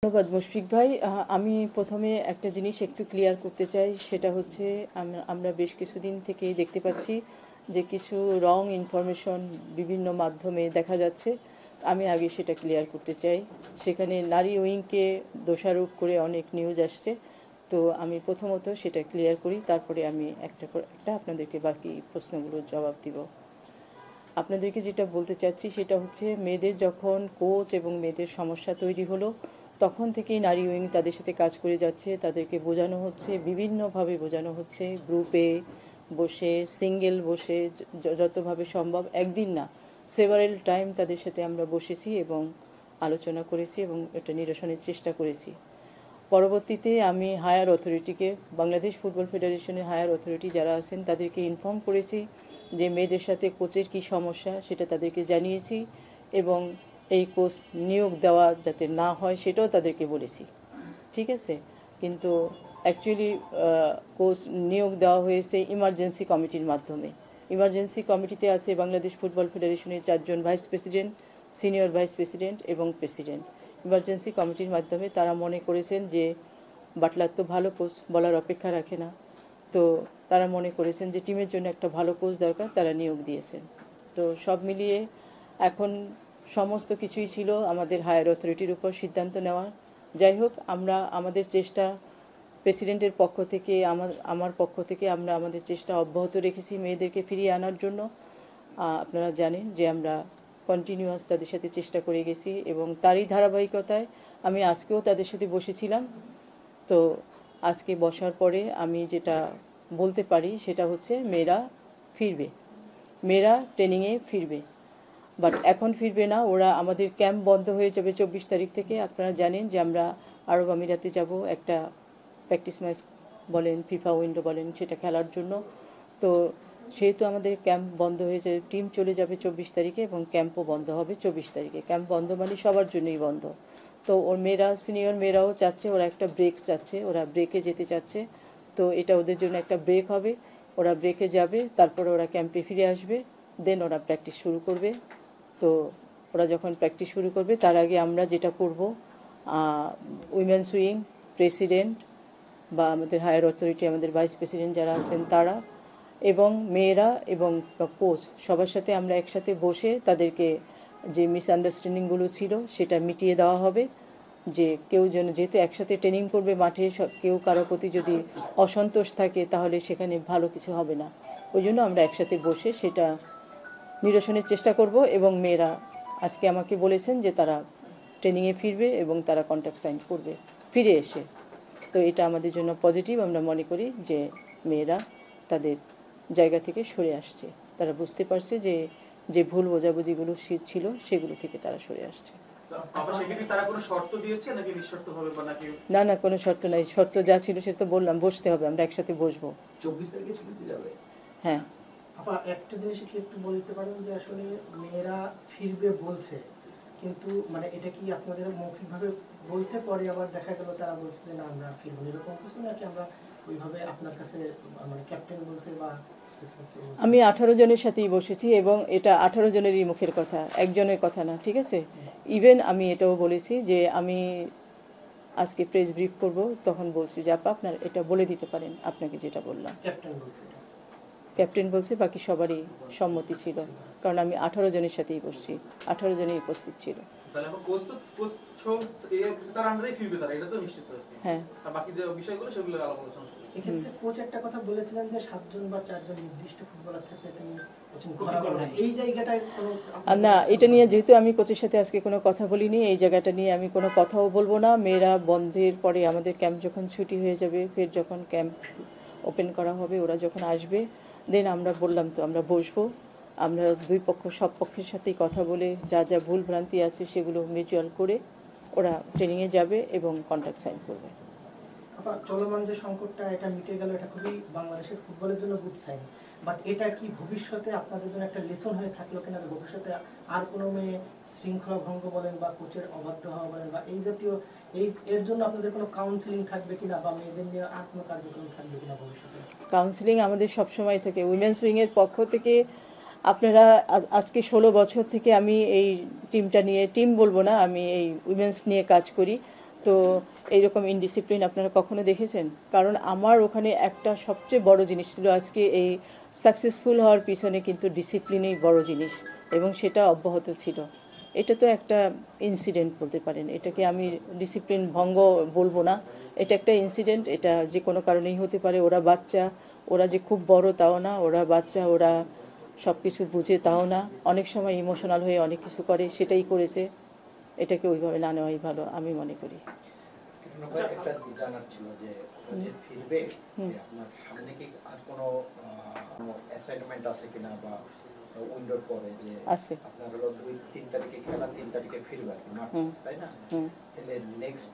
ধন্যবাদ মুশফিক ভাই। আমি প্রথমে একটা জিনিস একটু ক্লিয়ার করতে চাই, সেটা হচ্ছে আমরা বেশ কিছুদিন থেকেই দেখতে পাচ্ছি যে কিছু রং ইনফরমেশন বিভিন্ন মাধ্যমে দেখা যাচ্ছে। আমি আগে সেটা ক্লিয়ার করতে চাই। সেখানে নারী উইংকে দোষারোপ করে অনেক নিউজ আসছে। তো আমি প্রথমত সেটা ক্লিয়ার করি, তারপরে আমি একটা আপনাদেরকে বাকি প্রশ্নগুলোর জবাব দিব। আপনাদেরকে যেটা বলতে চাচ্ছি সেটা হচ্ছে, মেয়েদের যখন কোচ এবং মেয়েদের সমস্যা তৈরি হলো তখন থেকেই নারী উইং তাদের সাথে কাজ করে যাচ্ছে। তাদেরকে বোঝানো হচ্ছে, বিভিন্নভাবে বোঝানো হচ্ছে, গ্রুপে বসে, সিঙ্গেল বসে, যতভাবে সম্ভব, একদিন না সেভারেল টাইম তাদের সাথে আমরা বসেছি এবং আলোচনা করেছি এবং এটা নিরসনের চেষ্টা করেছি। পরবর্তীতে আমি হায়ার অথরিটিকে, বাংলাদেশ ফুটবল ফেডারেশনের হায়ার অথরিটি যারা আছেন তাদেরকে ইনফর্ম করেছি যে মেয়েদের সাথে কোচের কী সমস্যা সেটা তাদেরকে জানিয়েছি এবং এই কোচ নিয়োগ দেওয়া যাতে না হয় সেটাও তাদেরকে বলেছি। ঠিক আছে, কিন্তু অ্যাকচুয়ালি কোচ নিয়োগ দেওয়া হয়েছে ইমার্জেন্সি কমিটির মাধ্যমে। ইমার্জেন্সি কমিটিতে আছে বাংলাদেশ ফুটবল ফেডারেশনের 4 জন vice president, senior vice president এবং প্রেসিডেন্ট। ইমার্জেন্সি কমিটির মাধ্যমে তারা মনে করেছেন যে বাটলার তো ভালো কোচ, বলার অপেক্ষা রাখে না, তো তারা মনে করেছেন যে টিমের জন্য একটা ভালো কোচ দরকার, তারা নিয়োগ দিয়েছেন। তো সব মিলিয়ে এখন সমস্ত কিছুই ছিল আমাদের হায়ার অথরিটির উপর সিদ্ধান্ত নেওয়ার। যাই হোক, আমরা আমাদের চেষ্টা, প্রেসিডেন্টের পক্ষ থেকে, আমার পক্ষ থেকে আমরা আমাদের চেষ্টা অব্যাহত রেখেছি মেয়েদেরকে ফিরিয়ে আনার জন্য। আপনারা জানেন যে আমরা কন্টিনিউয়াস তাদের সাথে চেষ্টা করে গেছি এবং তারই ধারাবাহিকতায় আমি আজকেও তাদের সাথে বসেছিলাম। তো আজকে বসার পরে আমি যেটা বলতে পারি সেটা হচ্ছে মেয়েরা ফিরবে, মেয়েরা ট্রেনিংয়ে ফিরবে। বাট এখন ফিরবে না, ওরা, আমাদের ক্যাম্প বন্ধ হয়ে যাবে 24 তারিখ থেকে। আপনারা জানেন যে আমরা আরব আমিরাতে যাব একটা প্র্যাকটিস ম্যাচ বলেন, ফিফা উইন্ডো বলেন, সেটা খেলার জন্য। তো সেহেতু আমাদের ক্যাম্প বন্ধ হয়ে যাবে, টিম চলে যাবে 24 তারিখে এবং ক্যাম্পও বন্ধ হবে 24 তারিখে। ক্যাম্প বন্ধ মানে সবার জন্যই বন্ধ। তো ওর মেয়েরা, সিনিয়র মেয়েরাও চাচ্ছে, ওরা একটা ব্রেক চাচ্ছে, ওরা ব্রেকে যেতে চাচ্ছে। তো এটা ওদের জন্য একটা ব্রেক হবে, ওরা ব্রেকে যাবে, তারপরে ওরা ক্যাম্পে ফিরে আসবে, দেন ওরা প্র্যাকটিস শুরু করবে। তো ওরা যখন প্র্যাকটিস শুরু করবে তার আগে আমরা যেটা করব, উইমেন্স উইং, প্রেসিডেন্ট বা আমাদের হায়ার অথরিটি, আমাদের ভাইস প্রেসিডেন্ট যারা আছেন তারা এবং মেয়েরা এবং কোচ সবার সাথে আমরা একসাথে বসে তাদেরকে যে মিসআন্ডারস্ট্যান্ডিংগুলো ছিল সেটা মিটিয়ে দেওয়া হবে। যে কেউ যেন, যেহেতু একসাথে ট্রেনিং করবে মাঠে, কেউ কারোর প্রতি যদি অসন্তোষ থাকে তাহলে সেখানে ভালো কিছু হবে না। ওই জন্য আমরা একসাথে বসে সেটা নিরসনের চেষ্টা করব এবং মেয়েরা আজকে আমাকে বলেছেন যে তারা ট্রেনিংয়ে ফিরবে এবং তারা কন্ট্রাক্ট সাইন করবে ফিরে এসে। তো এটা আমাদের জন্য পজিটিভ। আমরা মনে করি যে মেয়েরা তাদের জায়গা থেকে সরে আসছে, তারা বুঝতে পারছে যে যে ভুল বোঝাবুঝিগুলো ছিল সেগুলো থেকে তারা সরে আসছে। না না, কোনো শর্ত নাই। শর্ত যা ছিল সেটা তো বললাম, বসতে হবে, আমরা একসাথে বসবো। 24 তারিখে ছুটিতে যাবে। হ্যাঁ, আপা একটা জিনিস কি একটু বলতে পারেন যে আসলে মেয়েরা ফিরবে বলছে, কিন্তু মানে এটা কি আপনাদের মৌখিকভাবে বলছে, পরে আবার দেখা গেল তারা বলছে যে না আমরা ফিরবো, এরকম কিছু নাকি আমরা ওইভাবে আপনার কাছে মানে ক্যাপ্টেন বলছে বা আমি 18 জনের সাথেই বসেছি এবং এটা 18 জনেরই মুখের কথা, একজনের কথা না। ঠিক আছে, ইভেন আমি এটাও বলেছি যে আমি আজকে প্রেস ব্রিফ করব, তখন বলছি যে আপা আপনার এটা বলে দিতে পারেন, আপনাকে যেটা বললাম। ক্যাপ্টেন বলছে, বাকি সবারই সম্মতি ছিল, কারণ আমি 18 জনের সাথেই বসছি, 18 জনই উপস্থিত ছিল। হ্যাঁ, এক্ষেত্রে কোচ একটা কথা বলেছিলেন যে 7 জন বা 4 জন নির্দিষ্ট ফুটবলার থাকলে তিনি এই জায়গাটায় না, এটা নিয়ে যেহেতু আমি কোচের সাথে আজকে কোনো কথা বলিনি, এই জায়গাটা নিয়ে আমি কোনো কথাও বলবো না। মেয়েরা বন্ধের পরে আমাদের ক্যাম্প যখন ছুটি হয়ে যাবে, ফের যখন ক্যাম্প ওপেন করা হবে, ওরা যখন আসবে, দেন আমরা বললাম তো আমরা বসবো, আমরা দুই পক্ষ, সব পক্ষের সাথেই কথা বলে যা যা ভুল ভ্রান্তি আছে সেগুলো মিউচুয়াল করে ওরা ট্রেনিংয়ে যাবে এবং কন্ট্রাক্ট সাইন করবে। চলমান যে সংকটটা এটা মিটে গেল, এটা খুবই বাংলাদেশের ফুটবলের জন্য গুড সাইন, বাট এটা কি ভবিষ্যতে আপনাদের জন্য একটা লেসন হয়ে থাকলো কিনা, ভবিষ্যতে আর কোনো মেয়ে শৃঙ্খলা ভঙ্গ বলেন বা কোচের অবাধ্য হওয়া বলেন বা এই জাতীয় এর জন্য আপনাদের কোনো কাউন্সিলিং থাকবে কিনা বা মেয়েদের নিয়ে আর কোনো কার্যক্রম থাকবে কিনা ভবিষ্যতে? কাউন্সিলিং আমাদের সবসময় থেকে, উইমেন্স উইংয়ের পক্ষ থেকে। আপনারা আজকে 16 বছর থেকে আমি এই টিমটা নিয়ে, টিম বলবো না, আমি এই উইমেন্স নিয়ে কাজ করি। তো এইরকম ইনডিসিপ্লিন আপনারা কখনো দেখেছেন? কারণ আমার ওখানে একটা সবচেয়ে বড় জিনিস ছিল, আজকে এই সাকসেসফুল হওয়ার পিছনে কিন্তু ডিসিপ্লিনই বড় জিনিস, এবং সেটা অব্যাহত ছিল। এটা তো একটা ইনসিডেন্ট বলতে পারেন, এটাকে আমি ডিসিপ্লিন ভঙ্গ বলবো না। এটা একটা ইনসিডেন্ট, এটা যে কোনো কারণেই হতে পারে। ওরা বাচ্চা, ওরা যে খুব বড় তাও না, ওরা বাচ্চা, ওরা সব কিছু বুঝে তাও না, অনেক সময় ইমোশনাল হয়ে অনেক কিছু করে, সেটাই করেছে। এটাকে ওইভাবে না নেওয়াই ভালো আমি মনে করি। একটা জানার ছিল যে যে ফিরবে, যে আপনার সামনে কি আর কোনো অ্যাসাইনমেন্ট আছে কিনা, বা উইন্ডোর পরে যে আছে। আপনার হলো 2-3 তারিখে খেলা, 3 তারিখে ফিরবে আর কি, মার্চ, তাই না? তাহলে নেক্সট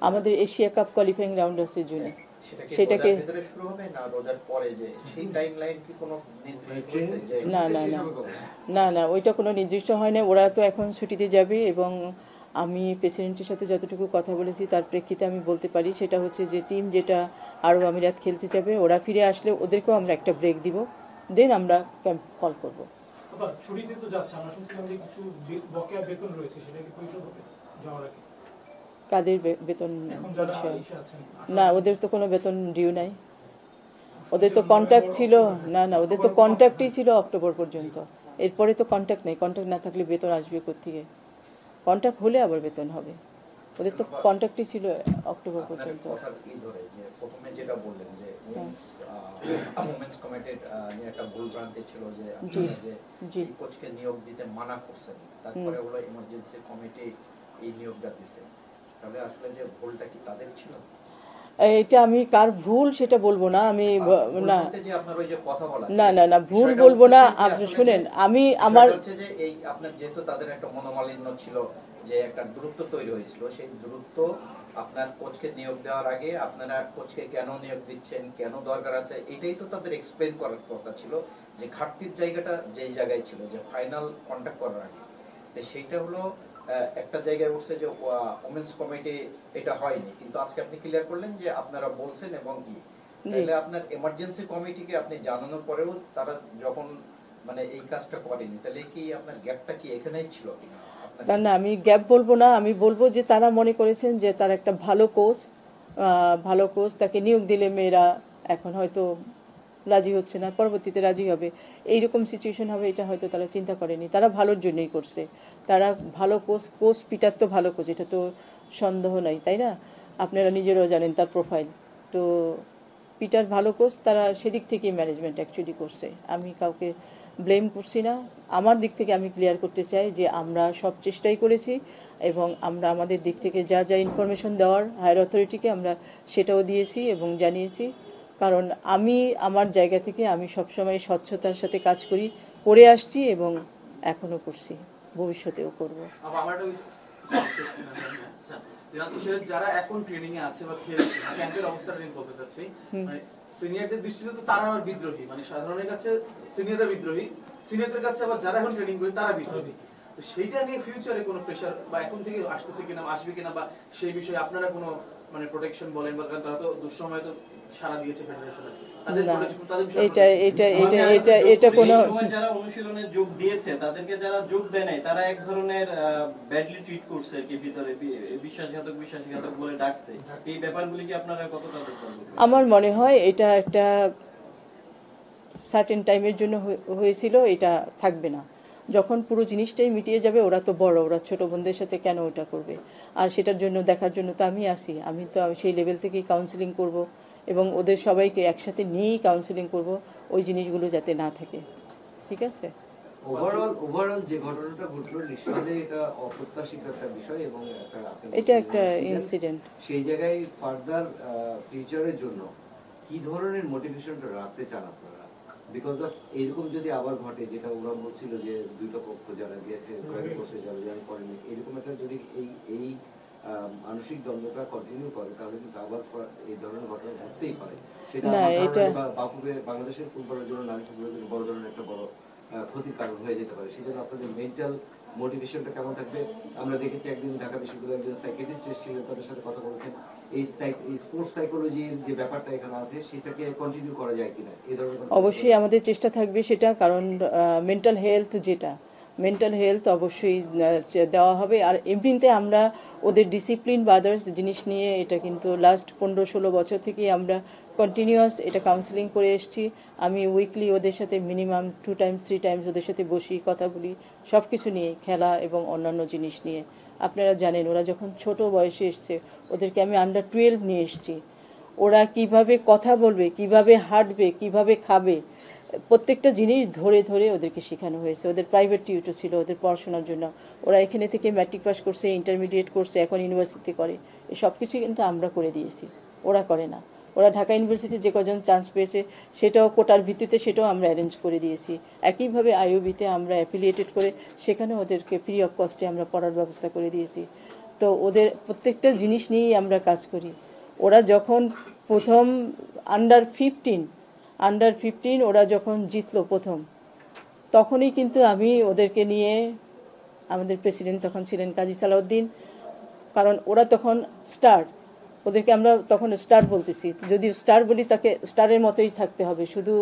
আমাদের এশিয়া কাপ কোয়ালিফাইং রাউন্ড আছে জুনে, সেটাকে ভিতরে শুরু হবে না রোজার পরে, যে সেই টাইমলাইন কি কোনো নির্দিষ্ট হয়েছে? যে না না না না না ওইটা কোনো নির্দিষ্ট হয় না। ওরা তো এখন ছুটিতে যাবে, এবং আমি প্রেসিডেন্টের সাথে যতটুকু কথা বলেছি তার প্রেক্ষিতে আমি বলতে পারি সেটা হচ্ছে যে টিম যেটা আরব আমিরাত খেলতে যাবে, ওরা ফিরে আসলে ওদেরকেও আমরা একটা ব্রেক দিব, দেন আমরা ক্যাম্প কল করব। আবার ছুটিতে তো যাচ্ছে, আমরা শুনছিলাম যে কিছু বকেয়া বেতন রয়েছে, সেটা কি পরিশোধ হবে যাওয়ার আগে? কাদের বেতন এখন যারা বিষয়? এসে আছেন না, ওদের তো কোনো বেতন ডিউ নাই। ওদের তো কন্ট্যাক্ট ছিল, না না ওদের তো কন্ট্যাক্টই ছিল অক্টোবর পর্যন্ত। এরপরে তো কন্ট্যাক্ট নেই, কন্ট্যাক্ট না থাকলে বেতন আসবে কোত্থেকে? কন্ট্যাক্ট হলে আবার বেতন হবে। ওদের তো কন্ট্যাক্টই ছিল অক্টোবর পর্যন্ত। হঠাৎ কি ধরে যে প্রথমে যেটা বললেন যে উইমেন্স কমিটির নিয়ে একটা ভুল ভ্রান্তি ছিল যে আপনারা যে এই কোচকে নিয়োগ দিতে মানা করছেন, তারপরে হলো ইমার্জেন্সি কমিটি এই নিয়োগটা দিছে, তাহলে আসলে যে ভুলটা কি তাদের ছিল? এটা আমি কার ভুল সেটা বলবো না, আমি না না না না ভুল বলবো না। আপনি শুনেন, আমি আমার হচ্ছে যে এই আপনার যেহেতু তাদের একটা মনোমালিন্য ছিল, যে একটা দূরত্ব তৈরি হয়েছিল, সেই দূরত্ব আপনার কোচকে নিয়োগ দেওয়ার আগে আপনারা কোচকে কেন নিয়োগ দিচ্ছেন, কেন দরকার আছে, এটাই তো তাদের এক্সপ্লেইন করার কথা ছিল, যে ঘাটতির জায়গাটা যেই জায়গায় ছিল, যে ফাইনাল কন্ট্যাক্ট করার আগে। তো সেইটা হলো একটা জায়গায় উঠছে যে ওমেন্স কমিটি এটা হয়নি, কিন্তু আজকে আপনি ক্লিয়ার করলেন যে আপনারা বলছেন এবং কি, তাহলে আপনার এমার্জেন্সি কমিটিকে আপনি জানানোর পরেও তারা যখন মানে এই কাজটা করেনি, তাহলে কি আপনার গ্যাপটা কি এখানেই ছিল? না না আমি গ্যাপ বলবো না, আমি বলবো যে তারা মনে করেছেন যে তার একটা ভালো কোচ তাকে নিয়োগ দিলে মেয়েরা এখন হয়তো রাজি হচ্ছে না, পরবর্তীতে রাজি হবে, এইরকম সিচুয়েশন হবে, এটা হয়তো তারা চিন্তা করেনি। তারা ভালোর জন্যই করছে। তারা ভালো কোচ পিটার তো ভালো কোচ, এটা তো সন্দেহ নাই, তাই না? আপনারা নিজেরাও জানেন তার প্রোফাইল। তো পিটার ভালো কোচ, তারা সেদিক থেকে ম্যানেজমেন্ট অ্যাকচুয়ালি করছে। আমি কাউকে ব্লেম করছি না। আমার দিক থেকে আমি ক্লিয়ার করতে চাই যে আমরা সব চেষ্টাই করেছি, এবং আমরা আমাদের দিক থেকে যা যা ইনফরমেশন দেওয়ার হায়ার অথরিটিকে আমরা সেটাও দিয়েছি এবং জানিয়েছি। কারণ আমি আমার জায়গা থেকে আমি সবসময় স্বচ্ছতার সাথে কাজ করে আসছি এবং এখনও করছি, ভবিষ্যতেও করব। যারা এখন ট্রেনিং এ আছে বা ক্যাম্পের অবস্থাটা নিয়ে বলতে চাচ্ছি, মানে সিনিয়রদের দৃষ্টিতে তো তারা আবার বিদ্রোহী, মানে সাধারণের কাছে সিনিয়ররা বিদ্রোহী, সিনিয়রদের কাছে আবার যারা এখন ট্রেনিং করে তারা বিদ্রোহী। তো সেইটা নিয়ে ফিউচারে কোনো প্রেসার বা এখন থেকে আসতেছে কিনা, আসবে কিনা, বা সেই বিষয়ে আপনারা কোনো মানে প্রোটেকশন বলেন, বা তারা তো দুঃসময় তো সারা দিয়েছে ফেডারেশনে, এটা কোনো যারা অনুশীলনে যোগ দিয়েছে তাদেরকে যারা যোগ দেয় নাই তারা এক ধরনের ব্যাডলি ট্রিট করছে কি ভিতরে, বিশ্বাসঘাতক বলে ডাকছে। এই ব্যাপারগুলি কি আপনারা কতটা দেখতে? আমার মনে হয় এটা একটা সার্টেন টাইমের জন্য হয়েছিল, এটা থাকবে না। যখন পুরো জিনিসটাই মিটিয়ে যাবে, ওরা তো বড়, ওরা ছোট বোনদের সাথে কেন ওটা করবে? আর সেটার জন্য দেখার জন্য তো আমি আসি, আমি তো সেই লেভেল থেকেই কাউন্সিলিং করব এবং ওদের সবাইকে একসাথে নিয়েই কাউন্সিলিং করব, ওই জিনিসগুলো যাতে না থাকে। ঠিক আছে? ওভারঅল যে ঘটনাটা ঘটলো নিশ্চয়ই এটা অপ্রত্যাশিত একটা বিষয়, এবং এটা একটা ইনসিডেন্ট। সেই জায়গায় ফার্দার ফিউচারের জন্য কি ধরনের মোটিভেশনটা রাখতে চান আপনারা? বিকজ অফ এইরকম যদি আবার ঘটে, যেটা ওরা বলছিল যে দুটো পক্ষ যারা গিয়েছে করছে, যারা করেনি, এরকম একটা যদি এই মানসিক দ্বন্দ্বটা কন্টিনিউ করে, তাহলে কিন্তু আবার এই ধরনের ঘটনা ঘটতেই পারে। সেটা বাংলাদেশের ফুটবলের জন্য, নারী ফুটবলের জন্য বড় ধরনের একটা বড় ক্ষতির কারণ হয়ে যেতে পারে। সেজন্য আপনাদের মেন্টাল মোটিভেশনটা কেমন থাকবে? আমরা দেখেছি একদিন ঢাকা বিশ্ববিদ্যালয়ের একজন সাইকিয়াট্রিস্ট এসেছিলেন, তাদের সাথে কথা বলছেন, এই স্পোর্টস সাইকোলজির যে ব্যাপারটা এখানে আছে সেটাকে কন্টিনিউ করা যায় কিনা, এই ধরনের অবশ্যই আমাদের চেষ্টা থাকবে সেটা। কারণ মেন্টাল হেলথ যেটা মেন্টাল হেলথ অবশ্যই দেওয়া হবে। আর এমনিতে আমরা ওদের ডিসিপ্লিন বা আদার্স জিনিস নিয়ে এটা কিন্তু লাস্ট 15-16 বছর থেকেই আমরা কন্টিনিউয়াস এটা কাউন্সেলিং করে এসেছি। আমি উইকলি ওদের সাথে মিনিমাম 2 টাইমস 3 টাইমস ওদের সাথে বসি, কথা বলি সব কিছু নিয়ে, খেলা এবং অন্যান্য জিনিস নিয়ে। আপনারা জানেন ওরা যখন ছোট বয়সে এসছে ওদেরকে আমি আন্ডার 12 নিয়ে এসেছি। ওরা কিভাবে কথা বলবে, কিভাবে হাঁটবে, কিভাবে খাবে, প্রত্যেকটা জিনিস ধরে ধরে ওদেরকে শেখানো হয়েছে। ওদের প্রাইভেট টিউটর ছিল ওদের পড়াশোনার জন্য। ওরা এখানে থেকে ম্যাট্রিক পাস করছে, ইন্টারমিডিয়েট করছে, এখন ইউনিভার্সিটি করে। এই সব কিছুই কিন্তু আমরা করে দিয়েছি, ওরা করে না। ওরা ঢাকা ইউনিভার্সিটি যে কজন চান্স পেয়েছে সেটাও কোটার ভিত্তিতে সেটাও আমরা অ্যারেঞ্জ করে দিয়েছি। একইভাবে আইওবিতে আমরা অ্যাফিলিয়েটেড করে সেখানে ওদেরকে ফ্রি অফ কস্টে আমরা পড়ার ব্যবস্থা করে দিয়েছি। তো ওদের প্রত্যেকটা জিনিস নিয়েই আমরা কাজ করি। ওরা যখন প্রথম আন্ডার 15 ওরা যখন জিতলো প্রথম, তখনই কিন্তু আমি ওদেরকে নিয়ে, আমাদের প্রেসিডেন্ট তখন ছিলেন কাজী সালাউদ্দিন, কারণ ওরা তখন স্টার, ওদেরকে আমরা তখন স্টার বলতেছি। যদি স্টার বলি তাকে স্টারের মতোই থাকতে হবে, শুধু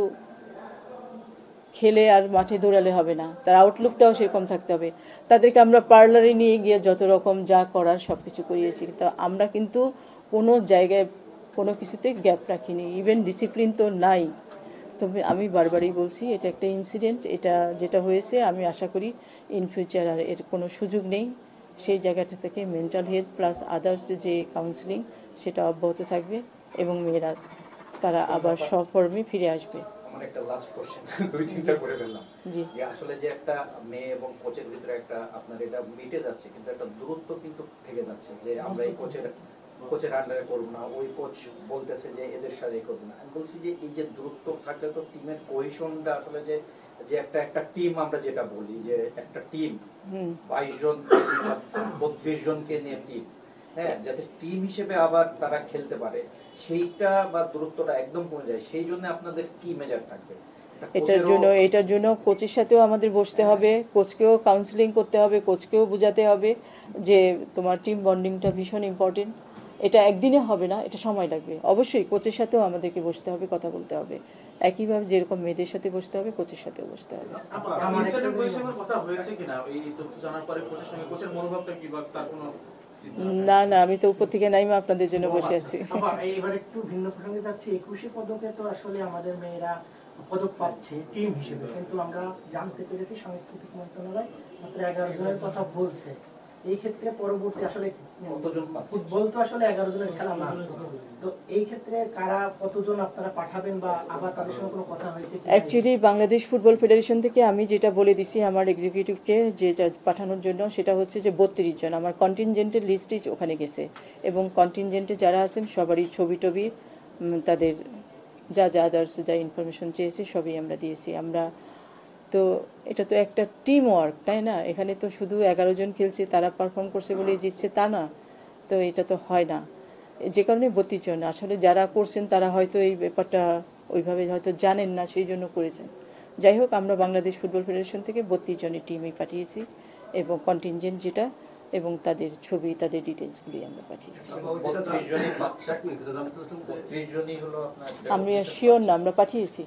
খেলে আর মাঠে দৌড়ালে হবে না, তার আউটলুকটাও সেরকম থাকতে হবে। তাদেরকে আমরা পার্লারে নিয়ে গিয়ে যত রকম যা করার সব কিছু করিয়েছি। তো আমরা কিন্তু কোনো জায়গায় কোনো কিছুতে গ্যাপ রাখিনি, ইভেন ডিসিপ্লিন তো নাই। তবে আমি বারবারই বলছি এটা একটা ইনসিডেন্ট, এটা যেটা হয়েছে আমি আশা করি ইন ফিউচার আর এর কোনো সুযোগ নেই। সেই জায়গাটা থেকে মেন্টাল হেলথ প্লাস আদার্স যে কাউন্সিলিং সেটা অব্যাহত থাকবে এবং মেয়েরা তারা আবার সফর্মে ফিরে আসবে। আমার একটা লাস্ট কোশ্চেন, 2-3টা করে ফেললাম, জি। যে আসলে যে একটা মেয়ে এবং কোচের ভিতরে একটা আপনার এটা মিটে যাচ্ছে, কিন্তু একটা দূরত্ব কিন্তু থেকে যাচ্ছে যে আমরা এই কোচের আন্ডারে করবো না, ওই কোচ বলতেছে যে এদের সাথে করবো না। আমি বলছি যে এই যে দূরত্ব থাকলে তো টিমের কোহেশনটা আসলে যে একটা টিম আমরা যেটা বলি যে একটা টিম 22 জন 32 জনকে নিয়ে টিম, হ্যাঁ, যাতে টিম হিসেবে আবার তারা খেলতে পারে, সেইটা বা দূরত্বটা একদম কমে যায়, সেই জন্য আপনাদের কি মেজার থাকবে? এটার জন্য কোচের সাথেও আমাদের বসতে হবে, কোচকেও কাউন্সিলিং করতে হবে, কোচকেও বোঝাতে হবে যে তোমার টিম বন্ডিংটা ভীষণ ইম্পর্টেন্ট। এটা একদিনে হবে না, এটা সময় লাগবে। অবশ্যই কোচের সাথেও আমাদেরকে বসতে হবে, কথা বলতে হবে। একইভাবে যেরকম মেয়েদের সাথে বসতে হবে, কোচের সাথেও বসতে হবে। ইনস্ট্যান্ট পজিশনের কথা হয়েছে কিনা এই তথ্য জানার পরে কোচের সঙ্গে, কোচের মনোভাবটা কি বা তার কোনো না না, আমি তো উপর থেকে নাইমা আপনাদের জন্য বসে আছি। এবার একটু ভিন্ন প্রসঙ্গে যাচ্ছি। 21 পদকে তো আসলে আমাদের মেয়েরা পদক পাচ্ছে টিম হিসেবে, কিন্তু আমরা জানতে পেরেছি সাংস্কৃতিক মন্ত্রণালয় মাত্র 11 জনের কথা বলছে। এই ক্ষেত্রে পরবর্তী আসলে ফুটবল তো আসলে 11 জনের খেলা না, তো এই ক্ষেত্রে কারা কতজন আপনারা পাঠাবেন বা আবার তাদের সঙ্গে কোনো কথা হয়েছে? অ্যাকচুয়ালি বাংলাদেশ ফুটবল ফেডারেশন থেকে আমি যেটা বলে দিছি আমার এক্সিকিউটিভকে যেটা পাঠানোর জন্য, সেটা হচ্ছে যে 32 জন আমার কন্টিনজেন্টের লিস্টই ওখানে গেছে, এবং কন্টিনজেন্টে যারা আছেন সবারই ছবি টবি, তাদের যা যা আদার্স যা ইনফরমেশন চেয়েছে সবই আমরা দিয়েছি। আমরা তো এটা তো একটা টিম ওয়ার্ক, তাই না? এখানে তো শুধু 11 জন খেলছে, তারা পারফর্ম করছে বলে জিতছে তা না, তো এটা তো হয় না। যে কারণে 32 জন আসলে যারা করছেন তারা হয়তো এই ব্যাপারটা ওইভাবে হয়তো জানেন না, সেই জন্য করেছেন। যাই হোক, আমরা বাংলাদেশ ফুটবল ফেডারেশন থেকে 32 জনের টিমই পাঠিয়েছি, এবং কন্টিনজেন্ট যেটা এবং তাদের ছবি, তাদের ডিটেলসগুলি আমরা পাঠিয়েছি। আমি শিওর না, আমরা পাঠিয়েছি।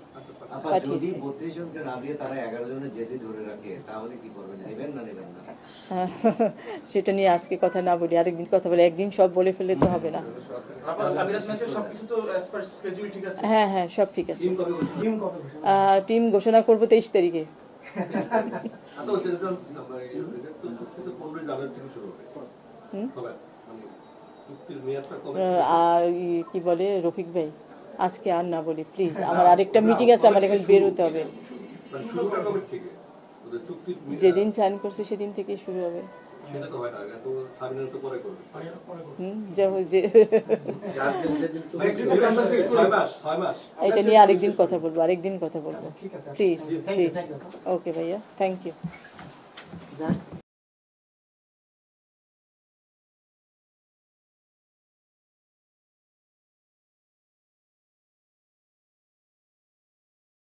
যদি 32 জনকে না দিয়ে তারা 11 জনের জেদি ধরে রাখে, তাহলে কি করবেন? নেবেন না নেবেন না? সেটা নিয়ে আজকে কথা না বলি, আরেকদিন কথা বলি। একদিন সব বলে ফেলে তো হবে না। হ্যাঁ হ্যাঁ, সব ঠিক আছে। টিম ঘোষণা করবো 23 তারিখে। আর কি বলে রফিক ভাই, আজকে আর না বলি প্লিজ, আমার আরেকটা মিটিং আছে, আমার এখন বের হতে হবে। যেদিন সাইন করছে সেদিন থেকে শুরু হবে। এটা নিয়ে আরেকদিন কথা বলবো, প্লিজ প্লিজ। ওকে ভাইয়া, থ্যাংক ইউ।